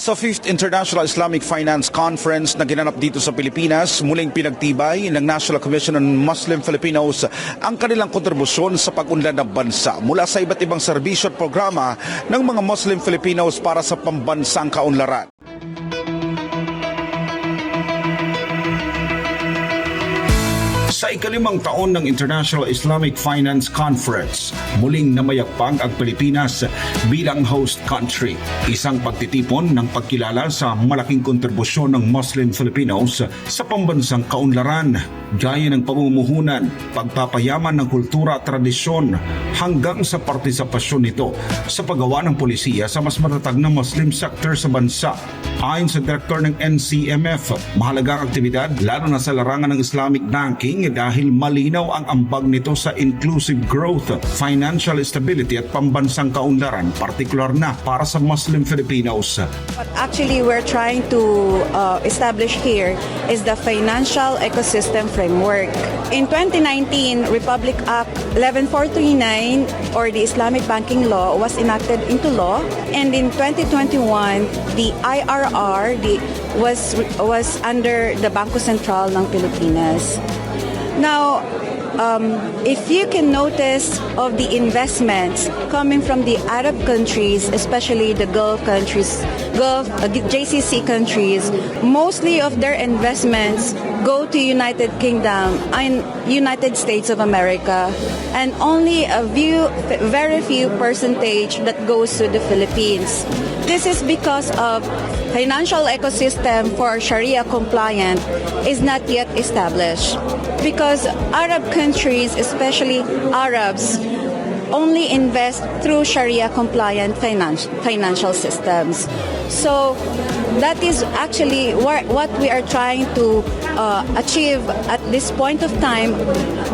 Sa 5th International Islamic Finance Conference na ginanap dito sa Pilipinas, muling pinagtibay ng National Commission on Muslim Filipinos ang kanilang kontribusyon sa pag-unlad ng bansa mula sa iba't ibang serbisyo at programa ng mga Muslim Filipinos para sa pambansang kaunlaran. Sa ikalimang taon ng International Islamic Finance Conference, muling namayagpag ang Pilipinas bilang host country. Isang pagtitipon ng pagkilala sa malaking kontribusyon ng Muslim Filipinos sa pambansang kaunlaran, gaya ng pamumuhunan, pagpapayaman ng kultura at tradisyon, hanggang sa partisipasyon nito sa paggawa ng polisiya sa mas matatag na Muslim sector sa bansa. Ayon sa Direktor ng NCMF, mahalagang aktibidad lalo na sa larangan ng Islamic banking dahil malinaw ang ambag nito sa inclusive growth, financial stability at pambansang kaunlaran, partikular na para sa Muslim Filipinos. What actually we're trying to establish here is the financial ecosystem framework. In 2019, Republic Act 11439 or the Islamic Banking Law was enacted into law, and in 2021, the IRR was under the Bangko Sentral ng Pilipinas. Now, if you can notice of the investments coming from the Arab countries, especially the Gulf countries, GCC countries, mostly of their investments go to United Kingdom and United States of America, and only very few percentage that goes to the Philippines. This is because of financial ecosystem for Sharia compliant is not yet established, because Arab countries, especially Arabs, only invest through Sharia compliant financial systems. So that is actually what we are trying to achieve at this point of time.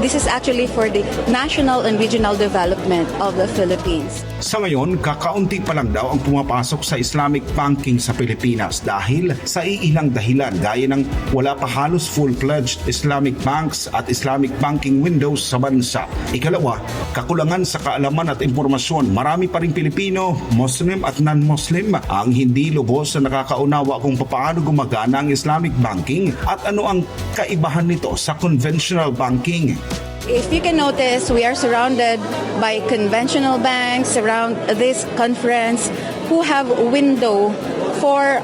This is actually for the national and regional development of the Philippines. Sa ngayon, kakaunti pa lang daw ang pumapasok sa Islamic banking sa Pilipinas dahil sa iilang dahilan gaya ng wala pa halos full-fledged Islamic banks at Islamic banking windows sa bansa. Ikalawa, kakulangan sa kaalaman at impormasyon. Marami pa ring Pilipino, Muslim at non-Muslim ang hindi lubos na nakakaunawa kung paano gumagana ang Islamic banking at ano ang kaibahan nito sa conventional banking. If you can notice, we are surrounded by conventional banks around this conference who have a window for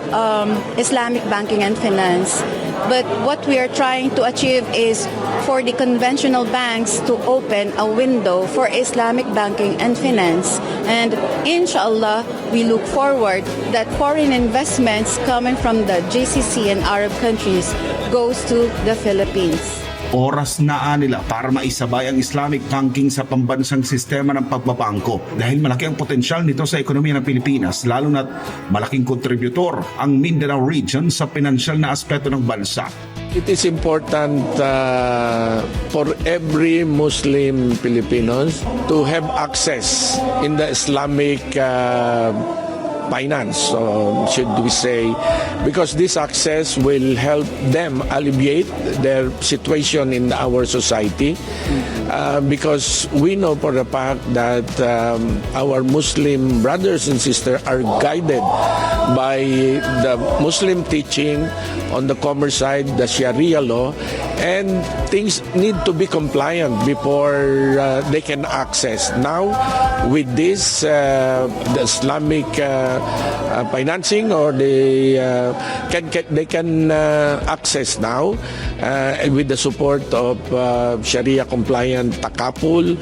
Islamic banking and finance. But what we are trying to achieve is for the conventional banks to open a window for Islamic banking and finance. And inshallah, we look forward that foreign investments coming from the GCC and Arab countries goes to the Philippines. Oras na nila para maisabay ang Islamic banking sa pambansang sistema ng pagbabangko dahil malaki ang potensyal nito sa ekonomiya ng Pilipinas, lalo na't malaking kontributor ang Mindanao region sa pinansyal na aspeto ng bansa. It is important for every Muslim Filipinos to have access in the Islamic finance, should we say, because this access will help them alleviate their situation in our society, because we know for the fact that our Muslim brothers and sisters are guided by the Muslim teaching on the commerce side, the Sharia law, and things need to be compliant before they can access. Now, with this, the Islamic financing, or they can access now with the support of Sharia compliant takapul.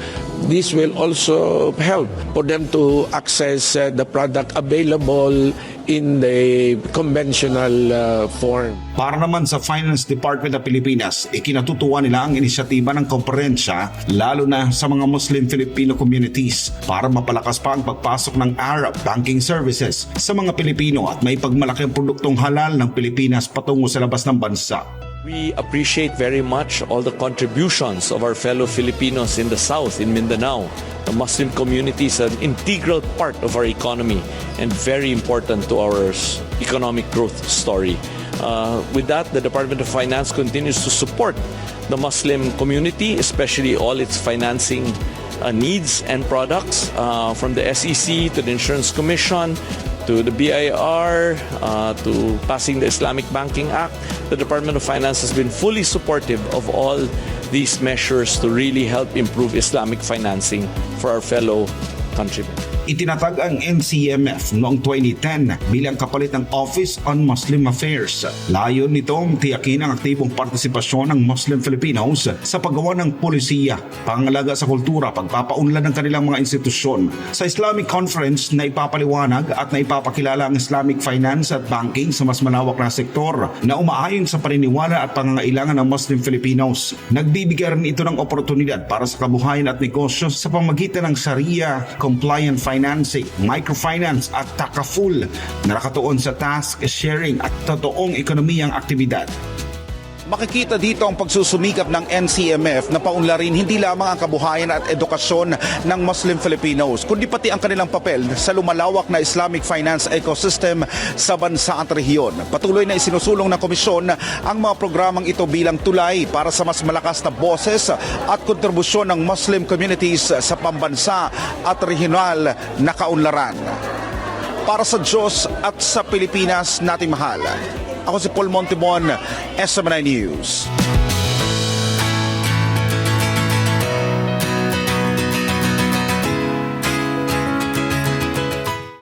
This will also help for them to access the product available in the conventional form. Para naman sa Finance Department ng Pilipinas, ikinatutuwa nila ang inisyatiba ng komperensya lalo na sa mga Muslim Filipino communities para mapalakas pa ang pagpasok ng Arab banking services sa mga Pilipino at may pagmalaki ang produktong halal ng Pilipinas patungo sa labas ng bansa. We appreciate very much all the contributions of our fellow Filipinos in the South, in Mindanao. The Muslim community is an integral part of our economy and very important to our economic growth story. With that, the Department of Finance continues to support the Muslim community, especially all its financing needs and products, from the SEC to the Insurance Commission to the BIR, to passing the Islamic Banking Act, the Department of Finance has been fully supportive of all these measures to really help improve Islamic financing for our fellow countrymen. Itinatag ang NCMF noong 2010 bilang kapalit ng Office on Muslim Affairs. Layon nitong tiyakin ang aktibong partisipasyon ng Muslim Filipinos sa paggawa ng polisiya, pangalaga sa kultura, pagpapaunlad ng kanilang mga institusyon. Sa Islamic Conference na ipapaliwanag at na ipapakilala ang Islamic finance at banking sa mas malawak na sektor na umaayon sa paniniwala at pangangailangan ng Muslim Filipinos. Nagbibigay rin ito ng oportunidad para sa kabuhayan at negosyo sa pamagitan ng Sharia compliant financing, microfinance at takaful na nakatuon sa task sharing at totoong ekonomiyang aktibidad. Makikita dito ang pagsusumikap ng NCMF na paunlarin hindi lamang ang kabuhayan at edukasyon ng Muslim Filipinos, kundi pati ang kanilang papel sa lumalawak na Islamic finance ecosystem sa bansa at rehiyon. Patuloy na isinusulong ng komisyon ang mga programang ito bilang tulay para sa mas malakas na boses at kontribusyon ng Muslim communities sa pambansa at regional na kaunlaran. Para sa Diyos at sa Pilipinas nating mahal, ako si Paul Montemon, SMNI News.